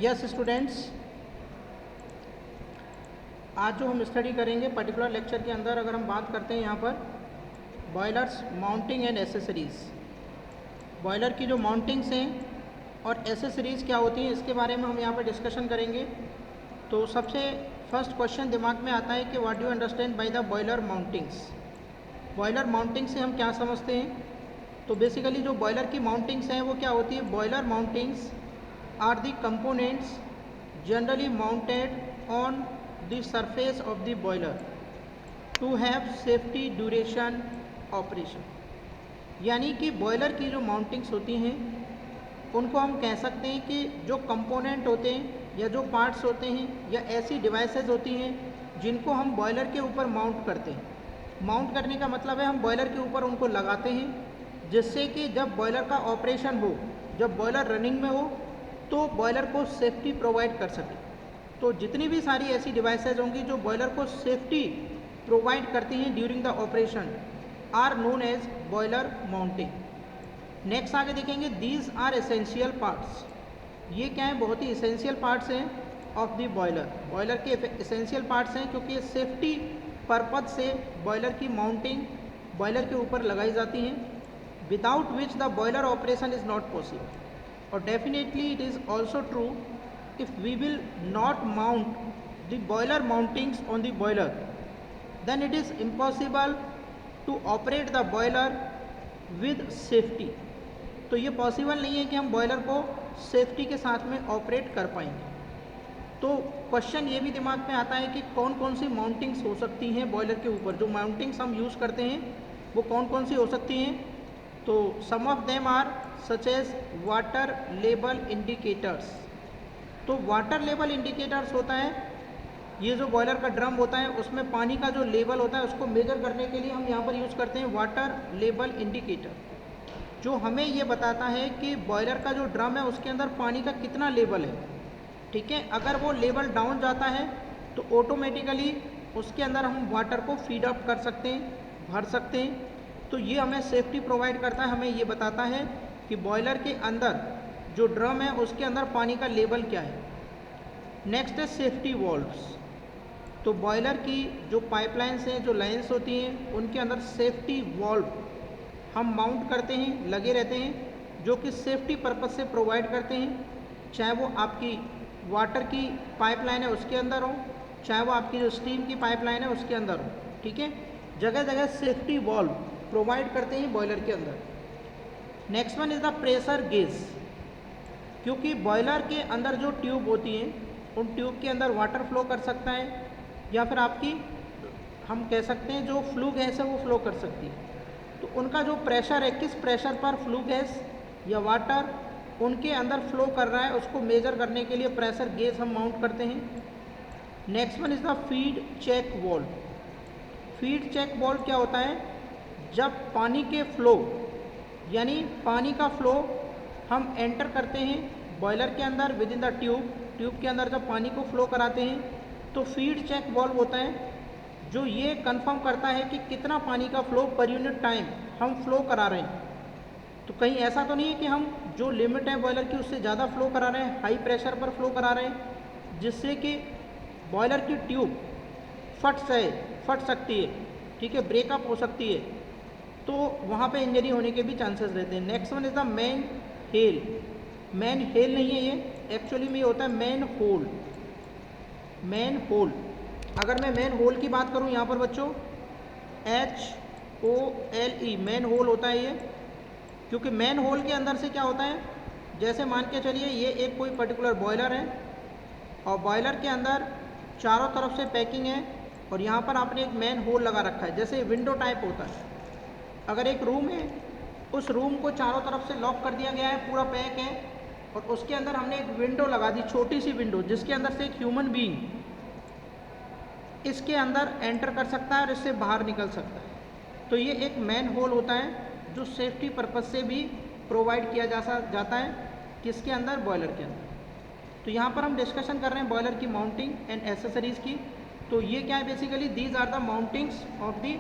Yes students, आज जो हम स्टडी करेंगे पर्टिकुलर लेक्चर के अंदर, अगर हम बात करते हैं यहाँ पर boilers mounting and accessories, boiler की जो माउंटिंग्स हैं और एसेसरीज़ क्या होती हैं, इसके बारे में हम यहाँ पर डिस्कशन करेंगे। तो सबसे फर्स्ट क्वेश्चन दिमाग में आता है कि what do you understand by the boiler mountings. Boiler mounting से हम क्या समझते हैं? तो बेसिकली जो बॉयलर की माउंटिंग्स हैं वो क्या होती है? Boiler mountings are the components generally mounted on the surface of the boiler to have safety duration operation. यानी कि बॉयलर की जो माउंटिंग्स होती हैं उनको हम कह सकते हैं कि जो कंपोनेंट होते हैं या जो पार्ट्स होते हैं या ऐसी डिवाइसेस होती हैं जिनको हम बॉयलर के ऊपर माउंट करते हैं। माउंट करने का मतलब है हम बॉयलर के ऊपर उनको लगाते हैं, जिससे कि जब बॉयलर का ऑपरेशन हो, जब बॉयलर रनिंग में हो, तो बॉयलर को सेफ्टी प्रोवाइड कर सके। तो जितनी भी सारी ऐसी डिवाइसेज होंगी जो बॉयलर को सेफ्टी प्रोवाइड करती हैं during the operation are known as boiler mounting. Next आगे देखेंगे, दीज आर एसेंशियल पार्ट्स। ये क्या है? बहुत ही एसेंशियल पार्ट्स हैं ऑफ द बॉयलर। बॉयलर के एसेंशियल पार्ट्स हैं क्योंकि ये सेफ्टी पर्पज से बॉयलर की माउंटिंग बॉयलर के ऊपर लगाई जाती हैं, without which the boiler operation is not possible. और definitely it is also true, if we will not mount the boiler mountings on the boiler, then it is impossible to operate the boiler with safety। तो ये possible नहीं है कि हम boiler को safety के साथ में ऑपरेट कर पाएंगे। तो क्वेश्चन ये भी दिमाग में आता है कि कौन कौन सी माउंटिंग्स हो सकती हैं बॉयलर के ऊपर। जो माउंटिंग्स हम यूज़ करते हैं वो कौन कौन सी हो सकती हैं? तो some of them are such as water level indicators. तो वाटर लेवल इंडिकेटर्स होता है, ये जो बॉयलर का ड्रम होता है उसमें पानी का जो लेवल होता है उसको मेजर करने के लिए हम यहाँ पर यूज़ करते हैं वाटर लेवल इंडिकेटर, जो हमें ये बताता है कि बॉयलर का जो ड्रम है उसके अंदर पानी का कितना लेवल है। ठीक है, अगर वो लेवल डाउन जाता है तो ऑटोमेटिकली उसके अंदर हम वाटर को फीड अप कर सकते हैं, भर सकते हैं। तो ये हमें सेफ्टी प्रोवाइड करता है, हमें ये बताता है कि बॉयलर के अंदर जो ड्रम है उसके अंदर पानी का लेवल क्या है। नेक्स्ट है सेफ्टी वॉल्व्स। तो बॉयलर की जो पाइपलाइंस हैं, जो लाइंस होती हैं, उनके अंदर सेफ्टी वॉल्व हम माउंट करते हैं, लगे रहते हैं, जो कि सेफ्टी पर्पज से प्रोवाइड करते हैं। चाहे वो आपकी वाटर की पाइपलाइन है उसके अंदर हो, चाहे वो आपकी जो स्टीम की पाइपलाइन है उसके अंदर हो। ठीक है, जगह जगह सेफ्टी वॉल्व प्रोवाइड करते हैं बॉयलर के अंदर। Next one is the pressure gauge. क्योंकि बॉयलर के अंदर जो ट्यूब होती हैं उन ट्यूब के अंदर वाटर फ्लो कर सकता है, या फिर आपकी हम कह सकते हैं जो फ्लू गैस है वो फ्लो कर सकती है। तो उनका जो प्रेशर है, किस प्रेशर पर फ्लू गैस या वाटर उनके अंदर फ्लो कर रहा है, उसको मेजर करने के लिए प्रेशर गेज हम माउंट करते हैं। Next one is the feed check valve. Feed check valve क्या होता है? जब पानी के फ्लो, यानी पानी का फ्लो हम एंटर करते हैं बॉयलर के अंदर विद इन द ट्यूब के अंदर जब पानी को फ्लो कराते हैं, तो फीड चेक वॉल्व होता है जो ये कंफर्म करता है कि कितना पानी का फ्लो पर यूनिट टाइम हम फ्लो करा रहे हैं। तो कहीं ऐसा तो नहीं है कि हम जो लिमिट है बॉयलर की उससे ज़्यादा फ्लो करा रहे हैं, हाई प्रेशर पर फ्लो करा रहे हैं, जिससे कि बॉयलर की ट्यूब फट सकती है। ठीक है, ब्रेकअप हो सकती है, तो वहाँ पे इंजरी होने के भी चांसेस रहते हैं। Next one is the man hello. Man hello नहीं है ये, एक्चुअली में ये होता है मैन होल। मैन होल, अगर मैं मैन होल की बात करूँ यहाँ पर बच्चों, HOLE मैन होल होता है ये। क्योंकि मैन होल के अंदर से क्या होता है, जैसे मान के चलिए ये एक कोई पर्टिकुलर बॉयलर है और बॉयलर के अंदर चारों तरफ से पैकिंग है और यहाँ पर आपने एक मैन होल लगा रखा है, जैसे विंडो टाइप होता है। अगर एक रूम है, उस रूम को चारों तरफ से लॉक कर दिया गया है, पूरा पैक है, और उसके अंदर हमने एक विंडो लगा दी, छोटी सी विंडो, जिसके अंदर से एक ह्यूमन बीइंग इसके अंदर एंटर कर सकता है और इससे बाहर निकल सकता है। तो ये एक मैन होल होता है जो सेफ्टी पर्पज से भी प्रोवाइड किया जाता है, किसके अंदर? बॉयलर के अंदर। तो यहाँ पर हम डिस्कशन कर रहे हैं बॉयलर की माउंटिंग एंड एसेसरीज़ की। तो ये क्या है? Basically these are the mountings of the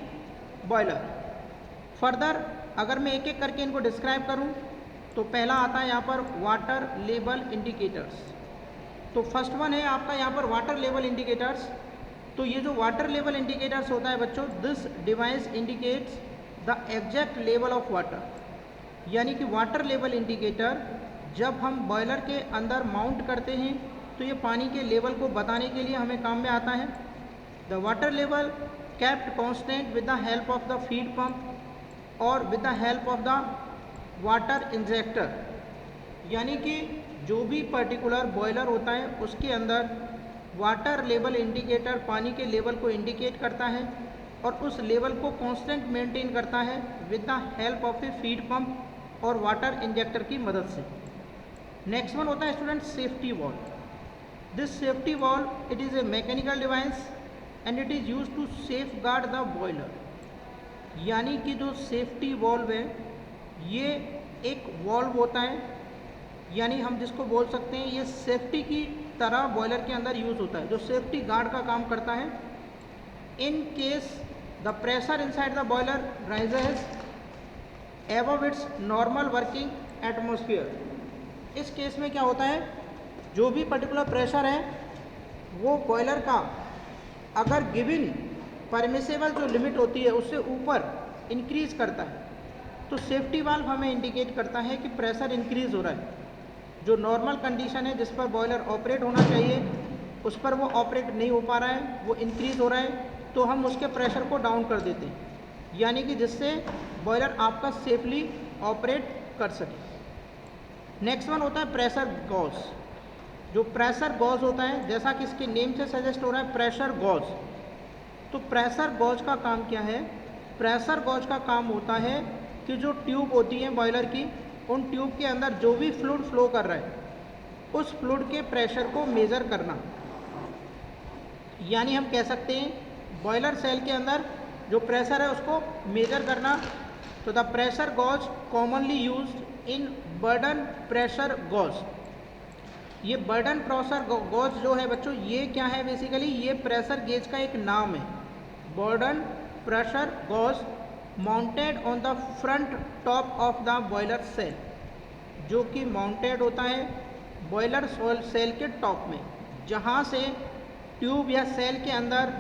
boiler. Further अगर मैं एक एक करके इनको डिस्क्राइब करूं तो पहला आता है यहाँ पर वाटर लेवल इंडिकेटर्स। तो फर्स्ट वन है आपका यहाँ पर वाटर लेवल इंडिकेटर्स। तो ये जो वाटर लेवल इंडिकेटर्स होता है बच्चों, this device indicates the exact level of water, यानी कि वाटर लेवल इंडिकेटर जब हम बॉयलर के अंदर माउंट करते हैं तो ये पानी के लेवल को बताने के लिए हमें काम में आता है। The water level kept constant with the help of the feed pump और with the help of the water injector, यानी कि जो भी पर्टिकुलर बॉयलर होता है उसके अंदर वाटर लेवल इंडिकेटर पानी के लेवल को इंडिकेट करता है और उस लेवल को कांस्टेंट मेंटेन करता है with the help of a feed pump और वाटर इंजेक्टर की मदद से। नेक्स्ट वन होता है student safety valve. This safety valve it is a mechanical device and it is use to safeguard the boiler, यानी कि जो safety valve है ये एक वॉल्व होता है, यानी हम जिसको बोल सकते हैं ये सेफ्टी की तरह बॉयलर के अंदर यूज़ होता है, जो सेफ्टी गार्ड का काम करता है। In case the pressure inside the boiler rises above it's normal working atmosphere. इस केस में क्या होता है, जो भी पर्टिकुलर प्रेशर है वो बॉयलर का अगर गिवन परमिसेबल जो लिमिट होती है उससे ऊपर इंक्रीज करता है तो सेफ्टी वाल्व हमें इंडिकेट करता है कि प्रेशर इंक्रीज हो रहा है। जो नॉर्मल कंडीशन है जिस पर बॉयलर ऑपरेट होना चाहिए उस पर वो ऑपरेट नहीं हो पा रहा है, वो इंक्रीज हो रहा है, तो हम उसके प्रेशर को डाउन कर देते हैं, यानी कि जिससे बॉयलर आपका सेफली ऑपरेट कर सके। नेक्स्ट वन होता है प्रेशर गॉज। जो प्रेशर गॉज होता है, जैसा कि इसके नेम से सजेस्ट हो रहा है प्रेशर गॉज, तो प्रेशर गॉज का काम क्या है? प्रेशर गॉज का काम होता है कि जो ट्यूब होती है बॉयलर की, उन ट्यूब के अंदर जो भी फ्लूइड फ्लो कर रहा है उस फ्लूइड के प्रेशर को मेज़र करना, यानी हम कह सकते हैं बॉयलर सेल के अंदर जो प्रेशर है उसको मेज़र करना। तो the pressure gauge commonly used in burden pressure gauge. ये बर्डन प्रेशर गॉज जो है बच्चों, ये क्या है? बेसिकली ये प्रेशर गेज का एक नाम है, burden pressure gauge mounted on the front top of the boiler shell, जो कि माउंटेड होता है बॉयलर सेल के टॉप में, जहाँ से ट्यूब या सेल के अंदर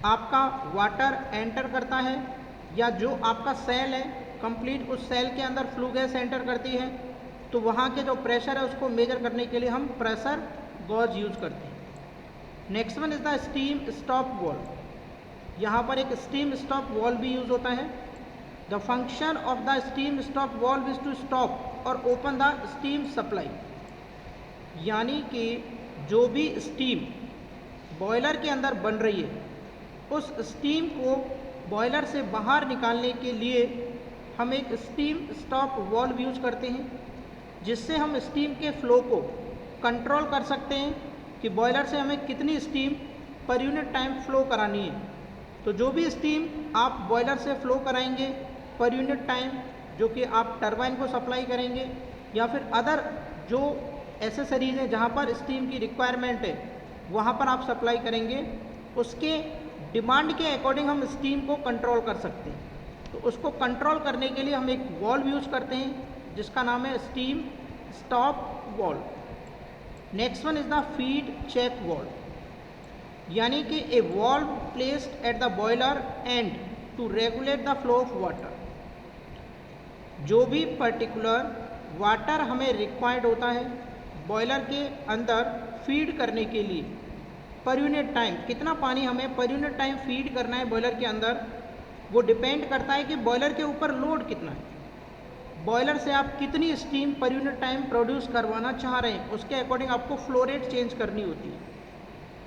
आपका वाटर एंटर करता है, या जो आपका सेल है कंप्लीट उस सेल के अंदर फ्लू गैस एंटर करती है, तो वहाँ के जो प्रेशर है उसको मेजर करने के लिए हम प्रेशर गॉज यूज़ करते हैं। Next one is the steam stop valve. यहाँ पर एक स्टीम स्टॉप वॉल्व भी यूज़ होता है। The function of the steam stop valve is to stop और ओपन द स्टीम सप्लाई, यानी कि जो भी स्टीम बॉयलर के अंदर बन रही है उस स्टीम को बॉयलर से बाहर निकालने के लिए हम एक स्टीम स्टॉप वॉल्व यूज़ करते हैं, जिससे हम स्टीम के फ्लो को कंट्रोल कर सकते हैं कि बॉयलर से हमें कितनी steam per unit time flow करानी है। तो जो भी स्टीम आप बॉयलर से फ्लो कराएंगे पर यूनिट टाइम, जो कि आप टरबाइन को सप्लाई करेंगे या फिर अदर जो एसेसरीज हैं जहाँ पर स्टीम की रिक्वायरमेंट है वहाँ पर आप सप्लाई करेंगे, उसके डिमांड के अकॉर्डिंग हम स्टीम को कंट्रोल कर सकते हैं। तो उसको कंट्रोल करने के लिए हम एक वॉल्व यूज़ करते हैं जिसका नाम है steam stop valve. Next one is the feed check valve, यानी कि a valve placed at the boiler end to regulate the flow of water. जो भी पर्टिकुलर वाटर हमें रिक्वायर्ड होता है बॉयलर के अंदर फीड करने के लिए, पर यूनिट टाइम कितना पानी हमें पर यूनिट टाइम फीड करना है बॉयलर के अंदर, वो डिपेंड करता है कि बॉयलर के ऊपर लोड कितना है, बॉयलर से आप कितनी steam per unit time produce करवाना चाह रहे हैं, उसके अकॉर्डिंग आपको फ्लो रेट चेंज करनी होती है।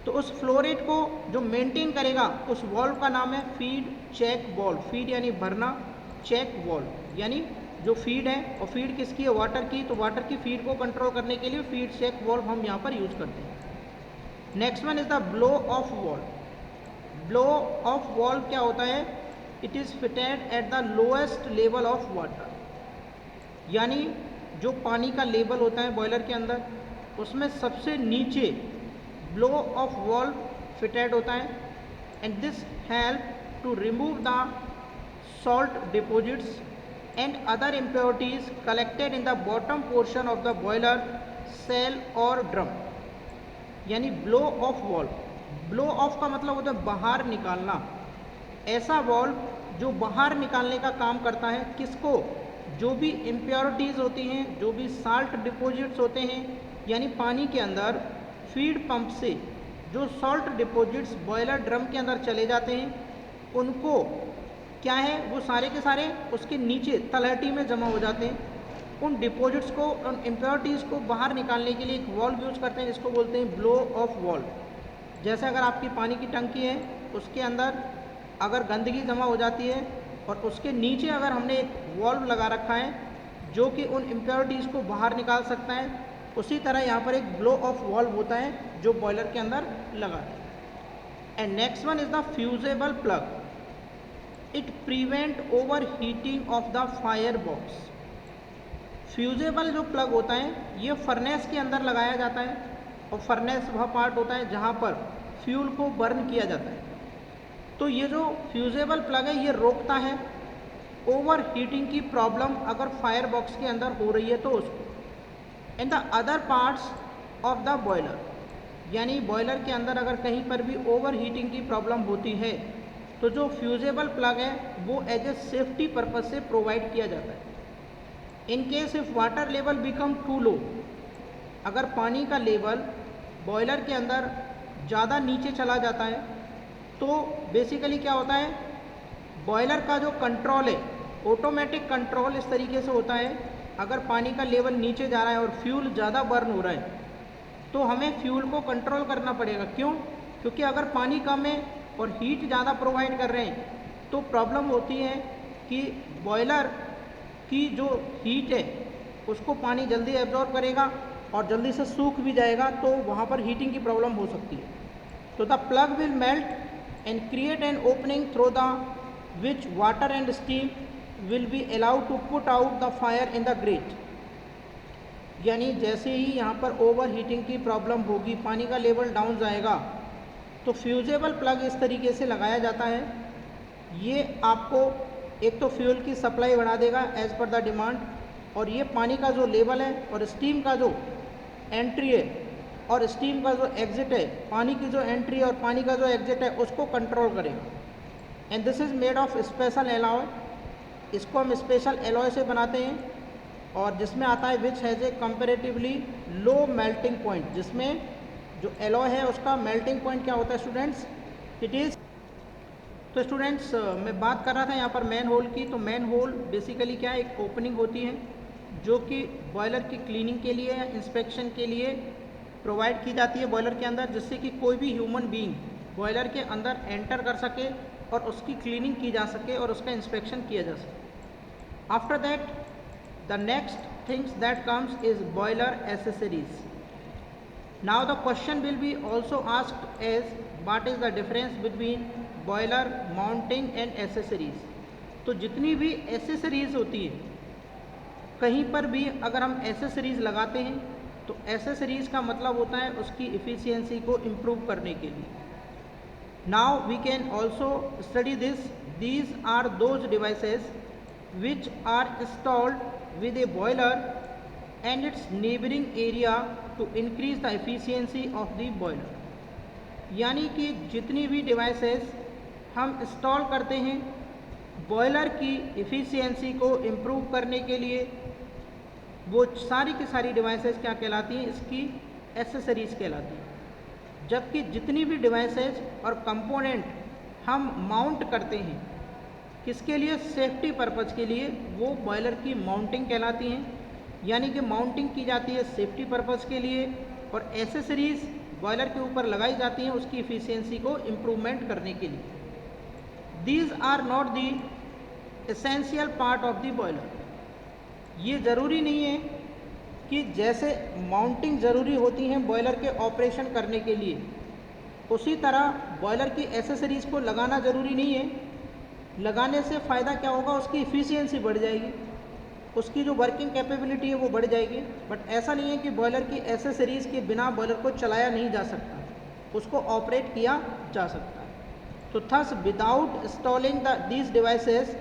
तो उस फ्लो रेट को जो मेंटेन करेगा उस वॉल्व का नाम है फीड चेक वॉल्व। फीड यानी भरना, चेक वॉल्व यानी जो फीड है, और फीड किसकी है? वाटर की। तो वाटर की फीड को कंट्रोल करने के लिए फीड चेक वॉल्व हम यहाँ पर यूज़ करते हैं। Next one is the blow of valve. Blow of valve क्या होता है? It is fitted at the lowest level of water, यानी जो पानी का लेवल होता है बॉयलर के अंदर उसमें सबसे नीचे ब्लो ऑफ वॉल्व फिटेड होता है, and this help to remove the salt deposits and other impurities collected in the bottom portion of the boiler cell or drum। यानी blow of valve. Blow of का मतलब होता है बाहर निकालना। ऐसा वॉल्व जो बाहर निकालने का काम करता है, किसको? जो भी इम्प्योरिटीज़ होती हैं, जो भी साल्ट डिपॉजिट्स होते हैं, यानी पानी के अंदर फीड पंप से जो सॉल्ट डिपॉजिट्स बॉयलर ड्रम के अंदर चले जाते हैं, उनको क्या है, वो सारे के सारे उसके नीचे तलहटी में जमा हो जाते हैं। उन डिपॉजिट्स को, उन इम्प्योरिटीज़ को बाहर निकालने के लिए एक वॉल्व यूज करते हैं, इसको बोलते हैं ब्लो ऑफ वॉल्व। जैसे अगर आपकी पानी की टंकी है, उसके अंदर अगर गंदगी जमा हो जाती है और उसके नीचे अगर हमने एक वॉल्व लगा रखा है जो कि उन इम्प्योरिटीज़ को बाहर निकाल सकता है, उसी तरह यहाँ पर एक ब्लो ऑफ वॉल्व होता है जो बॉयलर के अंदर लगा है। And next one is the fusible plug. It prevent over heating of the fire box. Fusible जो प्लग होता है ये फर्नेस के अंदर लगाया जाता है, और फर्नेस वह पार्ट होता है जहाँ पर फ्यूल को बर्न किया जाता है। तो ये जो फ्यूजेबल प्लग है ये रोकता है ओवर हीटिंग की प्रॉब्लम अगर फायर बॉक्स के अंदर हो रही है तो उसको। In the other parts of the boiler, यानी बॉयलर के अंदर अगर कहीं पर भी ओवर हीटिंग की प्रॉब्लम होती है तो जो फ्यूजेबल प्लग है वो एज ए सेफ्टी पर्पज से प्रोवाइड किया जाता है। In case if water level become too low, अगर पानी का लेवल बॉयलर के अंदर ज़्यादा नीचे चला जाता है तो बेसिकली क्या होता है, बॉयलर का जो कंट्रोल है, ऑटोमेटिक कंट्रोल इस तरीके से होता है, अगर पानी का लेवल नीचे जा रहा है और फ्यूल ज़्यादा बर्न हो रहा है तो हमें फ्यूल को कंट्रोल करना पड़ेगा। क्यों? क्योंकि अगर पानी कम है और हीट ज़्यादा प्रोवाइड कर रहे हैं तो प्रॉब्लम होती है कि बॉयलर की जो हीट है उसको पानी जल्दी एब्जॉर्ब करेगा और जल्दी से सूख भी जाएगा, तो वहाँ पर हीटिंग की प्रॉब्लम हो सकती है। तो the plug will melt and create an opening through the which water and steam will be allowed to put out the fire in the grate। यानी जैसे ही यहाँ पर ओवर हीटिंग की प्रॉब्लम होगी, पानी का लेवल डाउन जाएगा, तो फ्यूजेबल प्लग इस तरीके से लगाया जाता है। ये आपको एक तो फ्यूल की सप्लाई बढ़ा देगा एज पर द डिमांड, और ये पानी का जो लेवल है और स्टीम का जो एंट्री है और स्टीम का जो एग्जिट है, पानी की जो एंट्री और पानी का जो एग्जिट है उसको कंट्रोल करेगा। And this is made of special alloy. इसको हम स्पेशल एलॉय से बनाते हैं और जिसमें आता है which has a comparatively low melting point. जिसमें जो एलॉय है उसका मेल्टिंग पॉइंट क्या होता है स्टूडेंट्स, इट इज़। तो स्टूडेंट्स मैं बात कर रहा था यहाँ पर मैन होल की। तो मैन होल बेसिकली क्या है, एक ओपनिंग होती है जो कि बॉयलर की क्लीनिंग के लिए या इंस्पेक्शन के लिए प्रोवाइड की जाती है बॉयलर के अंदर, जिससे कि कोई भी ह्यूमन बीइंग बॉयलर के अंदर एंटर कर सके और उसकी क्लीनिंग की जा सके और उसका इंस्पेक्शन किया जा सके। After that the next things that comes is boiler accessories. Now the question will be also asked as what is the difference between boiler mounting and accessories. तो जितनी भी एसेसरीज होती है, कहीं पर भी अगर हम एसेसरीज लगाते हैं तो एसेसरीज का मतलब होता है उसकी इफ़िशियंसी को इम्प्रूव करने के लिए। Now we can also study this. These are those devices which are installed with a boiler and its neighbouring area to increase the efficiency of the boiler. यानी कि जितनी भी डिवाइसेस हम इंस्टॉल करते हैं बॉयलर की एफिशिएंसी को improve करने के लिए, वो सारी की सारी डिवाइसेस क्या कहलाती हैं, इसकी एसेसरीज कहलाती हैं। जबकि जितनी भी डिवाइसेस और कंपोनेंट हम माउंट करते हैं किसके लिए, सेफ्टी पर्पज़ के लिए, वो बॉयलर की माउंटिंग कहलाती हैं। यानी कि माउंटिंग की जाती है सेफ्टी पर्पज़ के लिए और एसेसरीज बॉयलर के ऊपर लगाई जाती हैं उसकी इफ़िशियंसी को इम्प्रूवमेंट करने के लिए। These are not the essential part of the boiler. ये ज़रूरी नहीं है कि जैसे माउंटिंग ज़रूरी होती हैं बॉयलर के ऑपरेशन करने के लिए, उसी तरह बॉयलर की एसेसरीज़ को लगाना ज़रूरी नहीं है। लगाने से फ़ायदा क्या होगा, उसकी इफ़िशियंसी बढ़ जाएगी, उसकी जो वर्किंग कैपेबिलिटी है वो बढ़ जाएगी। बट ऐसा नहीं है कि बॉयलर की एसेसरीज़ के बिना बॉयलर को चलाया नहीं जा सकता, उसको ऑपरेट किया जा सकता है। तो thus without installing these devices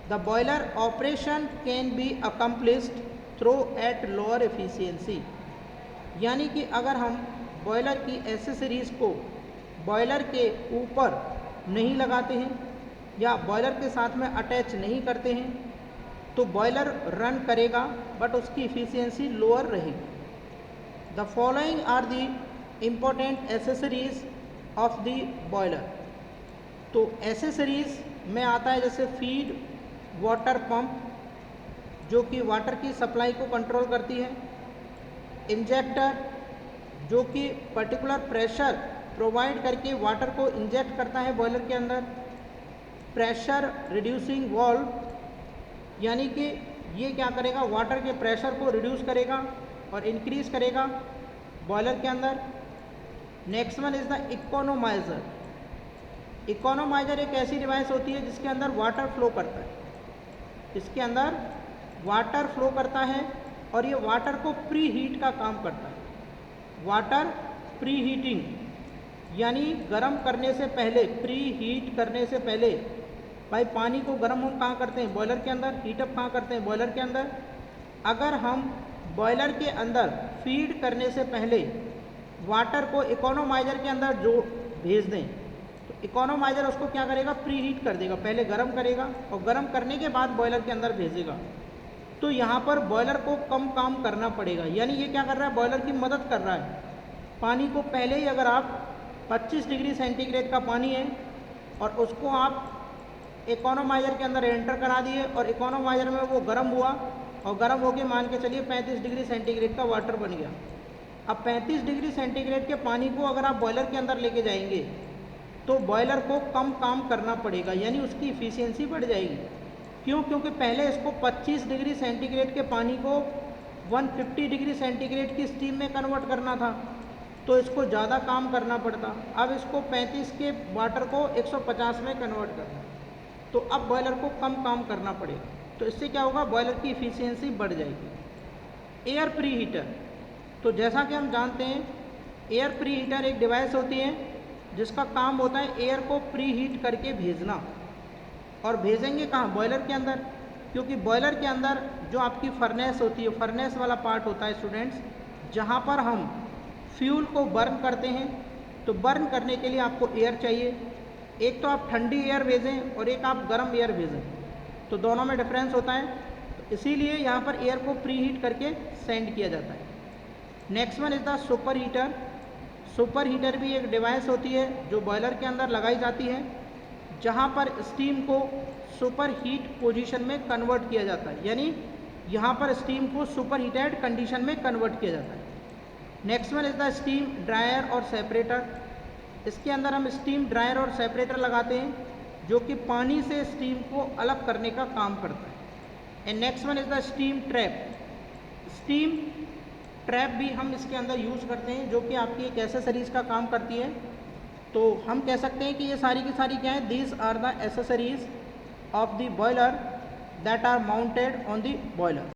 the boiler operation can be accomplished through at lower efficiency. यानी कि अगर हम बॉयलर की एसेसरीज़ को बॉयलर के ऊपर नहीं लगाते हैं या बॉयलर के साथ में अटैच नहीं करते हैं तो बॉयलर रन करेगा बट उसकी इफ़िशियंसी लोअर रहेगी। The following are the important accessories of the boiler. तो एसेसरीज में आता है जैसे फीड वाटर पंप जो कि वाटर की सप्लाई को कंट्रोल करती है, इंजेक्टर जो कि पर्टिकुलर प्रेशर प्रोवाइड करके वाटर को इंजेक्ट करता है बॉयलर के अंदर, प्रेशर रिड्यूसिंग वाल्व यानी कि ये क्या करेगा, वाटर के प्रेशर को रिड्यूस करेगा और इंक्रीज करेगा बॉयलर के अंदर। Next one is the economiser. Economiser एक ऐसी डिवाइस होती है जिसके अंदर वाटर फ्लो करता है, इसके अंदर वाटर फ्लो करता है और ये वाटर को प्री हीट का काम करता है। वाटर प्री हीटिंग यानी गर्म करने से पहले, प्री हीट करने से पहले, भाई पानी को गर्म हम कहाँ करते हैं, बॉयलर के अंदर। हीटअप कहाँ करते हैं, बॉयलर के अंदर। अगर हम बॉयलर के अंदर फीड करने से पहले वाटर को इकोनोमाइज़र के अंदर जो भेज दें तो इकोनोमाइज़र उसको क्या करेगा, प्री हीट कर देगा, पहले गर्म करेगा और गर्म करने के बाद बॉयलर के अंदर भेजेगा। तो यहाँ पर बॉयलर को कम काम करना पड़ेगा, यानी ये क्या कर रहा है, बॉयलर की मदद कर रहा है। पानी को पहले ही अगर आप 25 डिग्री सेंटीग्रेड का पानी है और उसको आप इकोनोमाइज़र के अंदर एंटर करा दिए और इकोनोमाइज़र में वो गर्म हुआ और गर्म होके मान के चलिए 35 डिग्री सेंटीग्रेड का वाटर बन गया। अब 35 डिग्री सेंटीग्रेड के पानी को अगर आप बॉयलर के अंदर लेके जाएंगे तो बॉयलर को कम काम करना पड़ेगा, यानी उसकी इफ़िशियंसी बढ़ जाएगी। क्यों? क्योंकि पहले इसको 25 डिग्री सेंटीग्रेड के पानी को 150 डिग्री सेंटीग्रेड की स्टीम में कन्वर्ट करना था तो इसको ज़्यादा काम करना पड़ता। अब इसको 35 के वाटर को 150 में कन्वर्ट करना, तो अब बॉयलर को कम काम करना पड़ेगा। तो इससे क्या होगा, बॉयलर की इफ़िशियंसी बढ़ जाएगी। एयर प्री हीटर, तो जैसा कि हम जानते हैं एयर प्री हीटर एक डिवाइस होती है जिसका काम होता है एयर को प्री हीट करके भेजना। और भेजेंगे कहाँ, बॉयलर के अंदर, क्योंकि बॉयलर के अंदर जो आपकी फर्नेस होती है, फर्नेस वाला पार्ट होता है स्टूडेंट्स, जहाँ पर हम फ्यूल को बर्न करते हैं। तो बर्न करने के लिए आपको एयर चाहिए, एक तो आप ठंडी एयर भेजें और एक आप गर्म एयर भेजें, तो दोनों में डिफरेंस होता है। तो इसीलिए यहाँ पर एयर को प्री हीट करके सेंड किया जाता है। Next one is the super heater. Super heater भी एक डिवाइस होती है जो बॉयलर के अंदर लगाई जाती है, जहाँ पर स्टीम को सुपर हीट पोजीशन में कन्वर्ट किया जाता है, यानी यहाँ पर स्टीम को सुपर हीटेड कंडीशन में कन्वर्ट किया जाता है। Next one is the steam dryer और सेपरेटर। इसके अंदर हम स्टीम ड्रायर और सेपरेटर लगाते हैं जो कि पानी से स्टीम को अलग करने का काम करता है। And next one is the steam trap. Steam trap भी हम इसके अंदर यूज़ करते हैं जो कि आपकी एक एसेसरीज़ का काम करती है। तो हम कह सकते हैं कि ये सारी की सारी क्या है, these are the accessories of the boiler that are mounted on the boiler.